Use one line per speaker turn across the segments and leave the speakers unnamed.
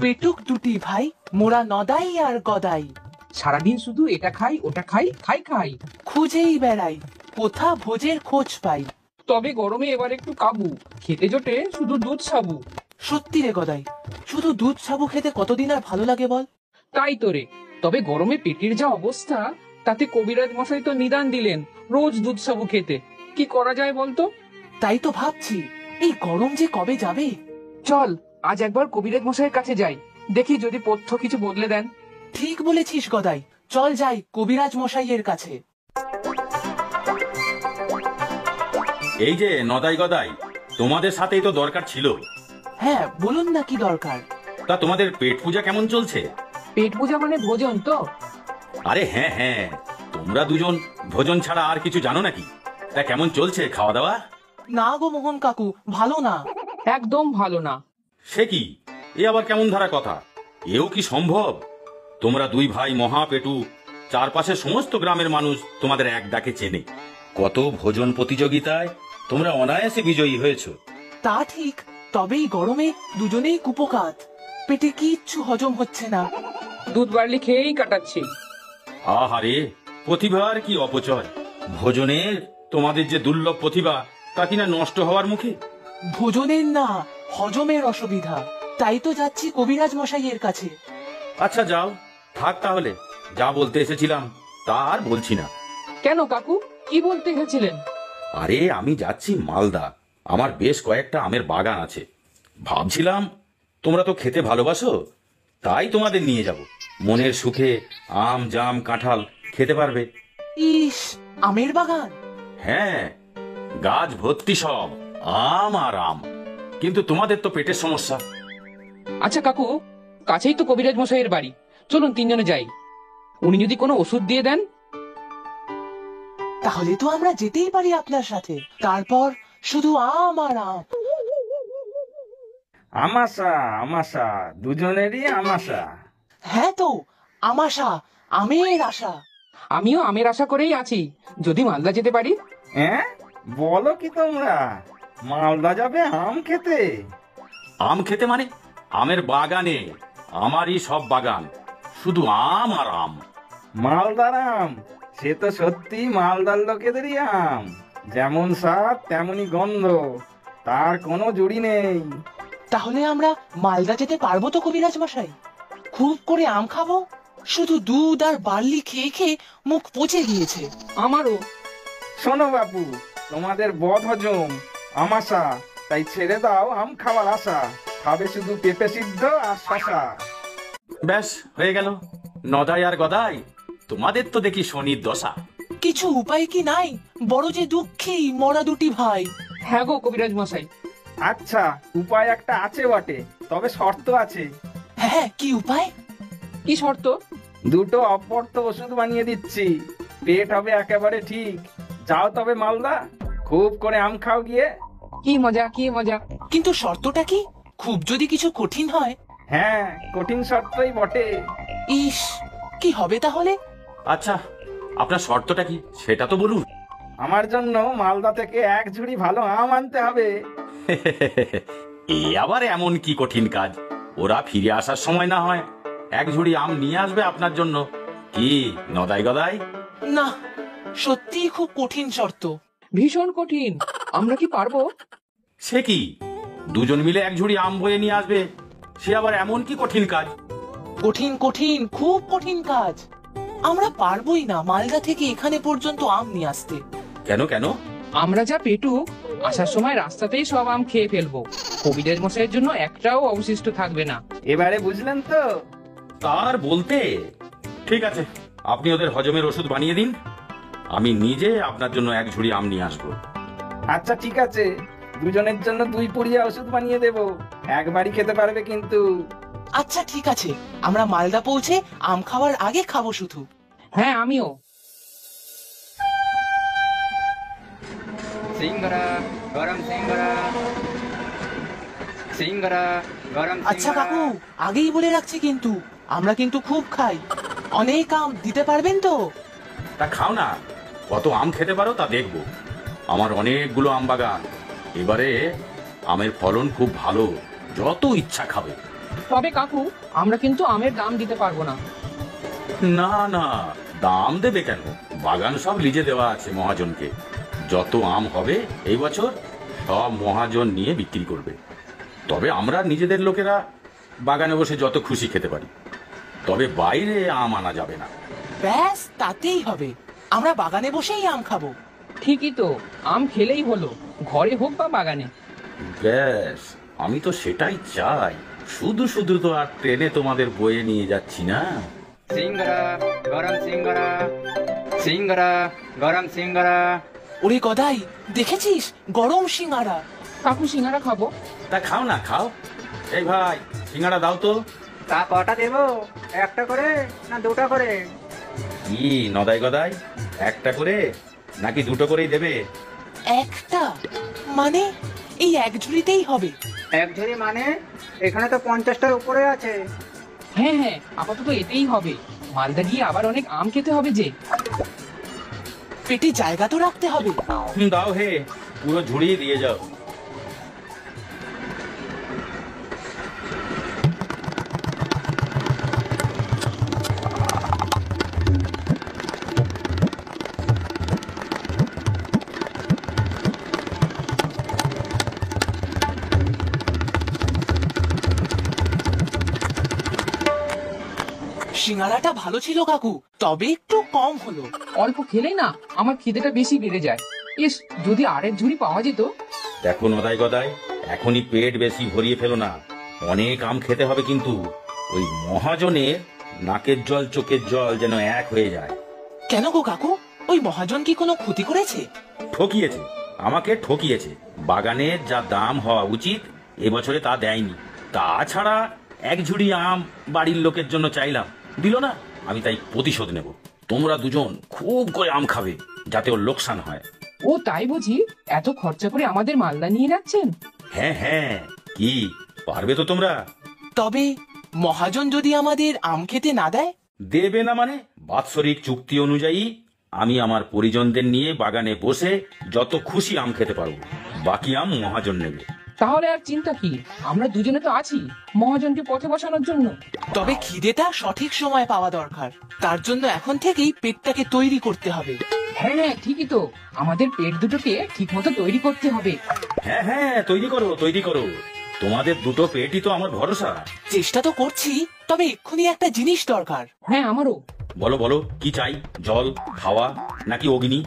পেটুক দুটি ভাই, মোরা নদাই আর গদাই।
সারাদিন শুধু এটা খাই ওটা খাই খাই খাই,
খুঁজেই বেড়াই, কোথা ভোজের খোঁজ পাই।
তবে গরমে এবার একটু কাবু, খেতে জোটে শুধু দুধ সাবু।
সত্যি রে গদাই, শুধু দুধ সাবু খেতে কতদিন আর ভালো লাগে বল।
তাই তো রে, তবে গরমে পেটের যা অবস্থা, তাতে কবিরাজ মশাই তো নিদান দিলেন রোজ দুধ সাবু খেতে। কি করা যায় বলতো?
তাই তো ভাবছি, এই গরম যে কবে যাবে।
চল আজ একবার কবিরাজ মশাইয়ের কাছে যাই, দেখি যদি পথ্য কিছু বদলে দেন।
ঠিক বলেছিস গদাই, চল যাই কবিরাজ মশাইয়ের কাছে।
এই যে নদাই গদাই, তোমাদের সাথেই তো দরকার ছিল।
হ্যাঁ বলুন না কি দরকার।
তা তোমাদের পেট পূজা কেমন চলছে?
পেট পূজা মানে ভোজন তো?
আরে হ্যাঁ হ্যাঁ, তোমরা দুজন ভোজন ছাড়া আর কিছু জানো নাকি? তা কেমন চলছে খাওয়া দাওয়া?
না গো মোহন কাকু, ভালো না।
একদম ভালো না।
সে কি, এ আবার কেমন ধারা কথা? এও কি সম্ভব? তোমরা দুই ভাই মহাপেটু, চারপাশের সমস্ত গ্রামের মানুষ তোমাদের এক ডাকে চেনে। কত ভোজন প্রতিযোগিতায় তোমরা অনায়াসে বিজয়ী হয়েছো।
তা ঠিক, তবে এই গরমে দুজনেই কুপোকাত, পেটে কিচ্ছু হজম হচ্ছে না।
দুধ বার্লি খেয়েই কাটাচ্ছি।
আহারে, প্রতিভার কি অপচয়! ভোজনের তোমাদের যে দুর্লভ প্রতিভা, তা কিনা নষ্ট হওয়ার মুখে।
ভোজনের না, হজমের অসুবিধা, তাই তো যাচ্ছি কবিরাজ মশাইয়ের কাছে।
আচ্ছা যাও, থাক তাহলে। যা বলতে এসেছিলাম তা আর বলছি না।
কেন কাকু, কি বলতে গেছিলেন?
আরে আমি যাচ্ছি মালদা, আমার বেশ কয়েকটা আমের বাগান আছে। ভাবছিলাম তোমরা তো খেতে ভালোবাসো, তাই তোমাদের নিয়ে যাব। মনের সুখে আম জাম কাঁঠাল খেতে পারবে।
ইস, আমের বাগান?
হ্যাঁ, গাছ ভর্তি সব আম আর আম। কিন্তু তোমাদের তো পেটের সমস্যা।
আচ্ছা কাকু, কাছেই তো কবিরাজ মশাইয়ের বাড়ি, চলুন তিনজনে যাই। উনি যদি কোনো ওষুধ দিয়ে দেন।
তাহলে তো আমরা যেতেই পারি আপনার সাথে, তারপর শুধু আম আর আম।
আমাশা আমাশা, দুজনেরই আমাশা।
হ্যাঁ তো, আমাশা, আমের আশা।
আমিও আমের আশা করেই আছি, যদি মালদা যেতে পারি।
হ্যাঁ বলো কি তোমরা, মালদা যাবে আম খেতে?
আম খেতে মানে আমের বাগানে, আমারই সব বাগান, শুধু আম আর আম।
মালদার আম, সে তো সত্যি মালদার লোকেদেরই আম। যেমন স্বাদ তেমনই গন্ধ, তার কোনো জুড়ি নেই।
তাহলে আমরা মালদা যেতে পারবো তো কবিরাজ মশাই? খুব করে আম খাবো, শুধু দুধ আর বার্লি খেয়ে খেয়ে মুখ পচে গিয়েছে।
আমারও।
শোনো বাবু, তোমাদের বদ হজম আমাশা, তাই ছেড়ে দাও আম খাওয়ার আশা। খাবে শুধু পেঁপে সিদ্ধ আর শশা।
ব্যাস হয়ে গেল। নদাই আর গদাই, তোমাদের তো দেখি শনির দশা।
কিছু উপায় কি নাই? বড় যে দুঃখী মরা দুটি ভাই।
হ্যাঁ গো কবিরাজ মশাই।
আচ্ছা, উপায় একটা আছে বটে, তবে শর্ত আছে।
হ্যাঁ, কি উপায়?
কি শর্ত?
দুটো অপর্ত ওষুধ বানিয়ে দিচ্ছি, পেট হবে একেবারে ঠিক। যাও তবে মালদা, খুব করে আম খাও গিয়ে।
কি মজা কি মজা।
কিন্তু শর্তটা কি? খুব যদি কিছু কঠিন হয়?
হ্যাঁ, কঠিন শর্তই বটে।
ইস, কি হবে তাহলে?
আচ্ছা, আপনার শর্তটা কি সেটা তো বলুন।
আমার জন্য মালদা থেকে এক ঝুড়ি ভালো আম আনতে হবে।
এ আবার এমন কি কঠিন কাজ? ওরা ফিরে আসার সময় না হয় এক ঝুড়ি আম নিয়ে আসবে আপনার জন্য। কি নদাই গদাই?
না, সত্যি খুব কঠিন শর্ত।
ভীষণ কঠিন, আমরা কি পারবো?
সে কি, দুজন মিলে এক ঝুড়ি আম বয়ে নিয়ে আসবে, সে আবার এমন কি কঠিন কাজ?
কঠিন কঠিন, খুব কঠিন কাজ। আমরা পারবোই না মালদা থেকে এখানে পর্যন্ত আম নিয়ে আসতে।
কেন কেন?
আমরা যা পেটু, আসার সময় রাস্তাতেই সব আম খেয়ে ফেলবো। কবিরাজ মশাইয়ের জন্য একটাও অবশিষ্ট থাকবে না।
এবারে বুঝলেন তো?
তার বলতে। ঠিক আছে, আপনি ওদের হজমের ওষুধ বানিয়ে দিন, আমি নিজে আপনার জন্য এক ঝুড়ি আম নিয়ে আসবো।
আচ্ছা ঠিক আছে, দুজনের জন্য 2 পুড়িয়া ওষুধ বানিয়ে দেব, একবারই খেতে পারবে কিন্তু।
আচ্ছা ঠিক আছে, আমরা মালদা পৌঁছে আম খাওয়ার আগে খাবো শুধু।
হ্যাঁ আমিও।
সিঙ্গারা, গরম সিঙ্গারা, সিঙ্গারা, গরম।
আচ্ছা কাকু, আগেই বলে রাখছি কিন্তু, আমরা কিন্তু খুব খাই। অনেক আম দিতে পারবেন তো?
তা খাও না, কত আম খেতে পারো তা দেখবো। আমার অনেকগুলো আম বাগান, এবারে আমের ফলন খুব ভালো, যত ইচ্ছা খাবে।
তবে কাকু, আমরা কিন্তু আমের দাম দিতে পারবো না।
না না, দাম দেবে কেন? বাগান সব লিজে দেওয়া আছে মহাজনকে। যত আম হবে এই বছর সব মহাজন নিয়ে বিক্রি করবে। তবে আমরা নিজেদের লোকেরা বাগানে বসে যত খুশি খেতে পারি, তবে বাইরে আম আনা যাবে না।
ব্যাস তাতেই হবে, আমরা বাগানে বসেই আম খাবো।
ঠিকই তো, আম খেলেই হলো, ঘরে হোক বা বাগানে।
ব্যাস, আমি তো সেটাই চাই। শুধু শুধু তো আর ট্রেনে তোমাদের বয়ে নিয়ে যাচ্ছি না।
সিঙ্গারা গরম সিঙ্গারা, সিঙ্গারা গরম সিঙ্গারা।
ওরে গদাই, দেখেছিস গরম সিঙ্গারা।
কাকু সিঙ্গারা খাবো।
তা খাও না, খাও। এই ভাই, সিঙ্গাড়া দাও তো।
তা কটা দেবো? একটা করে না দুটো করে?
কি নদাই গদাই, একটা করে নাকি দুটো করেই দেবে?
একটা মানে এই এক ঝুড়িতেই হবে?
এক ঝুড়ি মানে এখানে তো 50টার উপরে আছে।
হ্যাঁ হ্যাঁ, আপাতত এতেই হবে, মালদা গিয়ে আবার অনেক আম খেতে হবে যে।
পেটে জায়গা তো রাখতে হবে।
দাও হে, পুরো ঝুড়ি দিয়ে যাও।
সিঙ্গারাটা ভালো ছিল কাকু, তবে একটু কম হলো।
অল্প খেলেই না আমার খিদেটা বেশি বেড়ে যায়। ইস, যদি আরেক ঝুড়ি পাওয়া যেত।
দেখো নদাই গদাই, এখনই পেট বেশি ভরিয়ে ফেলো না, অনেক আম খেতে হবে কিন্তু। ওই মহাজনের নাকের জল চোখের জল যেন এক হয়ে যায়।
কেন গো কাকু, ওই মহাজন কি কোনো ক্ষতি করেছে?
ঠকিয়েছে, আমাকে ঠকিয়েছে। বাগানের যা দাম হওয়া উচিত এবছরে তা দেয়নি। তাছাড়া এক ঝুড়ি আম বাড়ির লোকের জন্য চাইলাম, দিল না। আমি তাই প্রতিশোধ নেব। তোমরা দুজন খুব করে আম খাবে, যাতে ওর লোকসান হয়।
ও তাই বুঝি? এত খরচা করে আমাদের মালদা নিয়ে যাচ্ছেন?
হ্যাঁ হ্যাঁ, কি পারবে তো তোমরা?
তবে মহাজন যদি আমাদের আম খেতে না দেয়?
দেবে না মানে? বাৎসরিক চুক্তি অনুযায়ী আমি আমার পরিজনদের নিয়ে বাগানে বসে যত খুশি আম খেতে পারবো, বাকি আম মহাজন নেবে।
তাহলে আর চিন্তা কি, আমরা দুজনে তো আছি মহাজনকে পথে বসানোর জন্য।
তবে খিদেটা সঠিক সময় পাওয়া দরকার, তার জন্য এখন থেকেই পেটটাকে তৈরি করতে হবে।
হ্যাঁ হ্যাঁ, ঠিকই তো, আমাদের পেট দুটোকে ঠিক মতো তৈরি করতে হবে।
হ্যাঁ হ্যাঁ, তৈরি করো তৈরি করো। তোমাদের দুটো পেটই তো আমার ভরসা।
চেষ্টা তো করছি, তবে এক্ষুনি একটা জিনিস দরকার।
হ্যাঁ, আমারও।
বলো বলো, কি চাই? জল, খাওয়া নাকি অগ্নি?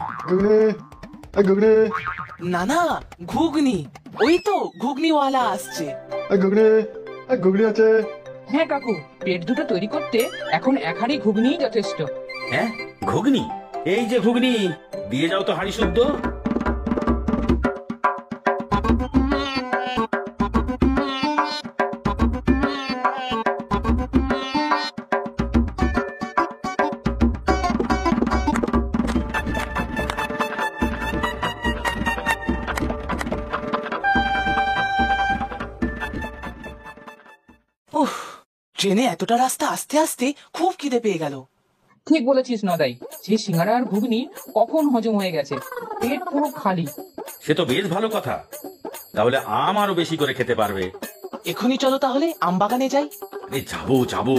না না, ঘুগনি। ওই তো ঘুগনিওয়ালা আসছে।
হ্যাঁ কাকু, পেট দুটো তৈরি করতে এখন এক হাঁড়ি ঘুগনিই যথেষ্ট।
হ্যাঁ, ঘুগনি? এই যে ঘুগনি, দিয়ে যাও তো হাঁড়ি শুদ্ধ।
উফ, ট্রেনে এতটা রাস্তা আস্তে আস্তে খুব খিদে পেয়ে গেল।
ঠিক বলেছিস নদাই, সেই সিঙ্গারা আর ঘুগনি কখন হজম হয়ে গেছে, পেট পুরো খালি।
সে তো বেশ ভালো কথা। তাহলে আম আরো বেশি করে খেতে পারবে।
এখনই চলো তাহলে আম বাগানে যাই।
আরে যাবো যাবো,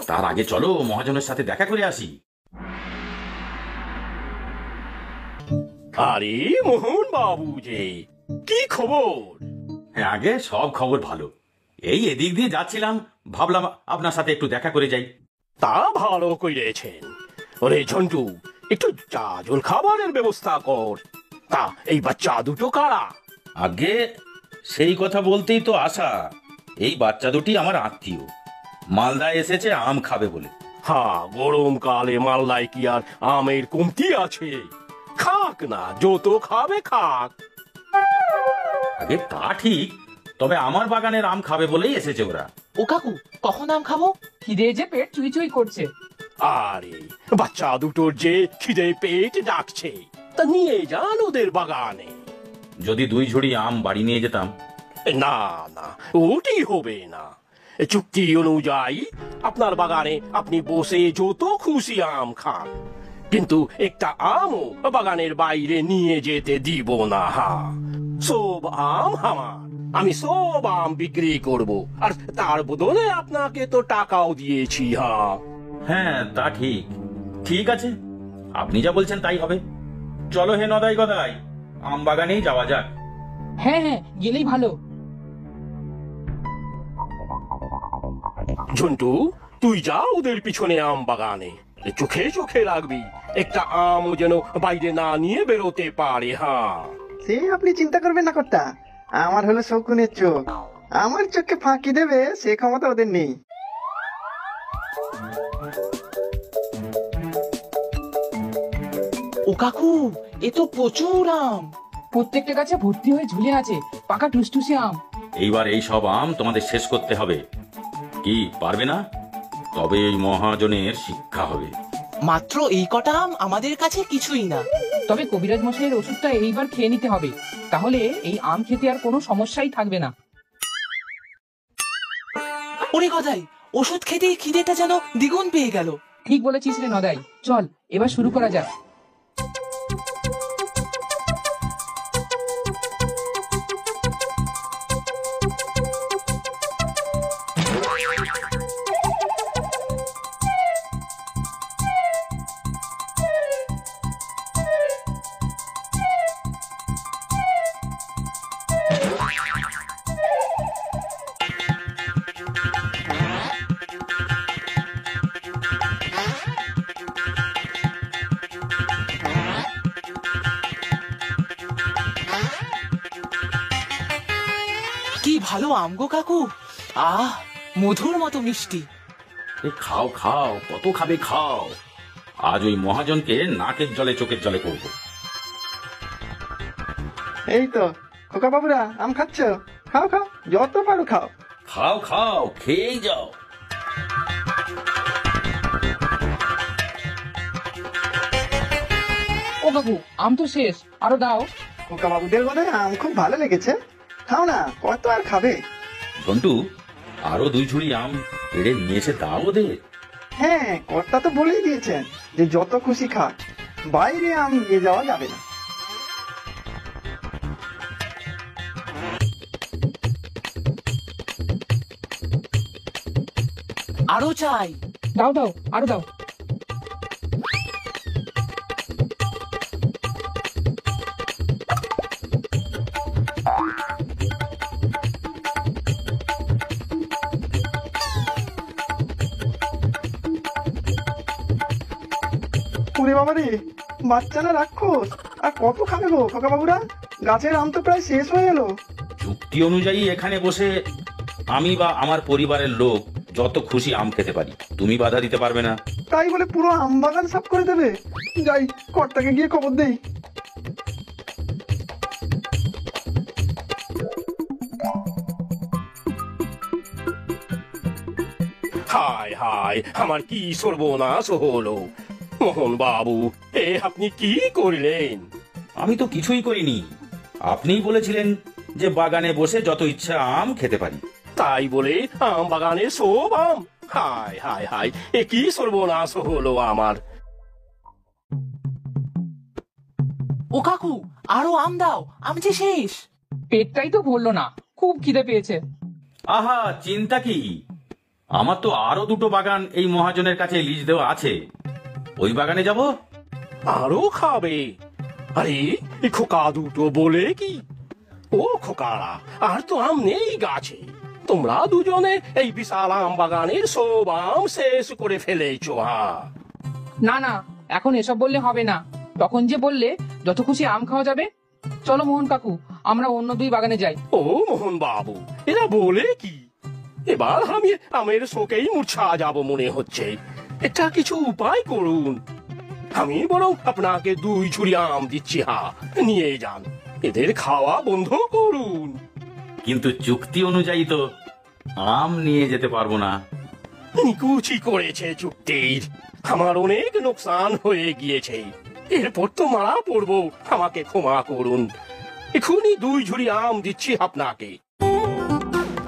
তার আগে চলো মহাজনের সাথে দেখা করে আসি।
আরে মোহন বাবু যে, কি খবর?
হ্যাঁ, আগে সব খবর ভালো। এই এদিক দিয়ে যাচ্ছিলাম, ভাবলাম আপনার সাথে একটু দেখা করে যাই।
তা ভালো কইরেছেন। ওরে ঝন্টু, একটু চা জল খাবারের ব্যবস্থা কর। তা এই বাচ্চা দুটো কারা?
আগে সেই কথা বলতেই তো আসা। এই বাচ্চা দুটি আমার আত্মীয়, মালদায় এসেছে আম খাবে বলে।
হ্যাঁ, গরমকালে মালদায় কি আর আমের কমতি আছে? খাক না, যত খাবে খাক।
আগে তা ঠিক, তবে আমার বাগানের আম খাবে বলেই এসেছে ওরা।
ও কাকু, কখন আম খাবো?
খিদে যে পেট চুই চুই করছে।
আরে বাচ্চা দুটোর যে খিদে পেট ডাকছে, তা নিয়ে যান ওদের বাগানে।
যদি 2 ঝুড়ি আম বাড়ি নিয়ে যেতাম।
না না, ওটি হবে না। চুক্তি অনুযায়ী আপনার বাগানে আপনি বসে যত খুশি আম খান, কিন্তু একটা আমও বাগানের বাইরে নিয়ে যেতে দিব না। হা, সব আম আমার। আমি সব আম বিক্রি করব, আর তার বদলে আপনাকে তো টাকাও দিয়েছি। হ্যাঁ,
হ্যাঁ, তা ঠিক। ঠিক আছে, আপনি যা বলছেন তাই হবে। চলো হে নদাই গদাই, আম বাগানেই যাওয়া যাক।
হ্যাঁ হ্যাঁ, গেলেই ভালো।
ঝন্টু, তুই যা ওদের পিছনে আম বাগানে, চোখে চোখে রাখবি, একটা আম যেন বাইরে না নিয়ে বেরোতে পারে। হ্যাঁ,
সে আপনি চিন্তা করবেন না কর্তা, আমার হলো শকুনের চোখ, আমার চোখকে ফাঁকি দেবে সে ক্ষমতা ওদের নেই।
ও কাকু, এ তো প্রচুর আম।
প্রত্যেকটা গাছে ভর্তি হয়ে ঝুলে আছে পাকা টুসটুসে আম।
এইবার এই সব আম তোমাদের শেষ করতে হবে। কি পারবে না? তবে এই মহাজনের শিক্ষা হবে।
মাত্র এই কটা আম আমাদের কাছে কিছুই না।
তবে কবিরাজ মশাইয়ের ওষুধটা এইবার খেয়ে নিতে হবে, তাহলে এই আম খেতে আর কোনো সমস্যাই থাকবে না।
ওরে গদাই, ওষুধ খেতেই খিদেটা যেন দ্বিগুণ পেয়ে গেল।
ঠিক বলেছিস রে নদাই, চল এবার শুরু করা যাক।
কি ভালো আম গো কাকু, আহ মধুর মতো মিষ্টি।
খাও খাও, কত খাবে খাও। আজ ওই মহাজনকে নাকের জলে চোখের জলে করবো।
এই তো খোকা বাবুরা আম খাচ্ছ, খাও খাও, যত পারো খাও।
খাও খাও, খেয়েই যাও।
ও কাকু, আম তো শেষ, আরো দাও।
খোকা বাবুদের বোধহয় আম খুব ভালো লেগেছে, খাও না, কত আর খাবে।
ঘন্টু, আরো 2 ঝুড়ি আম পেড়ে নিয়ে এসে দাও ওদের।
হ্যাঁ, কর্তা তো বলেই দিয়েছেন যে যত খুশি খাক, বাইরে আম নিয়ে যাওয়া যাবে না।
আরো চাই।
দাও দাও, আরো দাও।
ওরে বাবা রে, বাচ্চা না রাক্ষস, আর কত খাবে গো খোকা বাবুরা, গাছের আম তো প্রায় শেষ হয়ে এলো।
চুক্তি অনুযায়ী এখানে বসে আমি বা আমার পরিবারের লোক যত খুশি আম খেতে পারি, তুমি বাধা দিতে পারবে না।
তাই বলে পুরো আম বাগান সাফ করে দেবে? যাই, কর্তাকে গিয়ে খবর দেই।
হায় হায়, আমার কি সর্বনাশ হলো। মোহন বাবু, এ আপনি কি করলেন?
আমি তো কিছুই করিনি। আপনিই বলেছিলেন যে বাগানে বসে যত ইচ্ছা আম খেতে পারি।
তাই বলে আম বাগানে সব আম? হায় হায় হায়, এ কি সর্বনাশ হলো আমার।
ও কাকু, আরো আম দাও, আম যে শেষ।
পেটটাই তো ভরলো না, খুব খিদে পেয়েছে।
আহা, চিন্তা কি, আমার তো আরো 2টো বাগান এই মহাজনের কাছে লিজ দেওয়া আছে। ওই বাগানে যাব।
আরো খাবে? আরে, এ খোকা দুটো বলে কি? ও খোকারা, আর তো আম নেই গাছে। তোমরা দুজনে এই বিশাল আম বাগানের সব আম শেষ করে ফেলেছো।
না না, এখন এসব বললে হবে না। তখন যে বললে যত খুশি আম খাওয়া যাবে। চলো মোহন কাকু, আমরা অন্য 2 বাগানে যাই।
ও মোহন বাবু, এরা বলে কি? এবার আমি আমের শোকেই মূর্ছা যাব মনে হচ্ছে। এটা কিছু উপায় করুন। আমি বরং আপনাকে 2 ঝুড়ি আম দিচ্ছি, নিয়ে যান, এদের খাওয়া বন্ধ করুন।
কিন্তু চুক্তি অনুযায়ী তো আম নিয়ে যেতে পারবো না।
নিকুচি করেছে চুক্তির, আমার অনেক নোকসান হয়ে গিয়েছে। এরপর তো মারা পড়বো, আমাকে ক্ষমা করুন। এখনই 2 ঝুড়ি আম দিচ্ছি আপনাকে,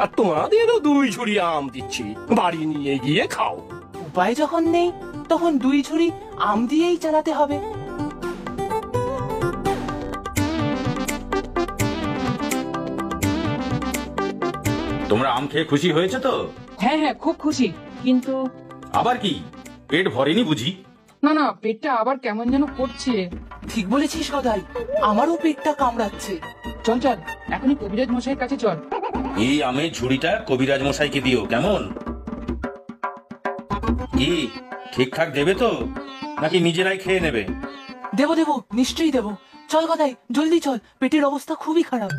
আর তোমাদেরও 2 ঝুড়ি আম দিচ্ছি, বাড়ি নিয়ে গিয়ে খাও।
উপায় যখন নেই, তখন 2 ঝুড়ি আম দিয়েই চালাতে হবে।
তোমরা আম খেয়ে খুশি হয়েছে তো?
হ্যাঁ হ্যাঁ, খুব খুশি। কিন্তু
আবার কি, পেট ভরেনি বুঝি?
না না, পেটটা আবার কেমন যেন করছে।
ঠিক বলেছিস গদাই, আমারও পেটটা কামড়াচ্ছে।
চল চল, এখনই কবিরাজ মশাইয়ের কাছে চল।
এই আমের ঝুড়িটা কবিরাজ মশাইকে দিও, কেমন? কি ঠিকঠাক দেবে তো, নাকি নিজেরাই খেয়ে নেবে?
দেবো দেবো, নিশ্চয়ই দেবো। চল গদাই, জলদি চল, পেটের অবস্থা খুবই খারাপ।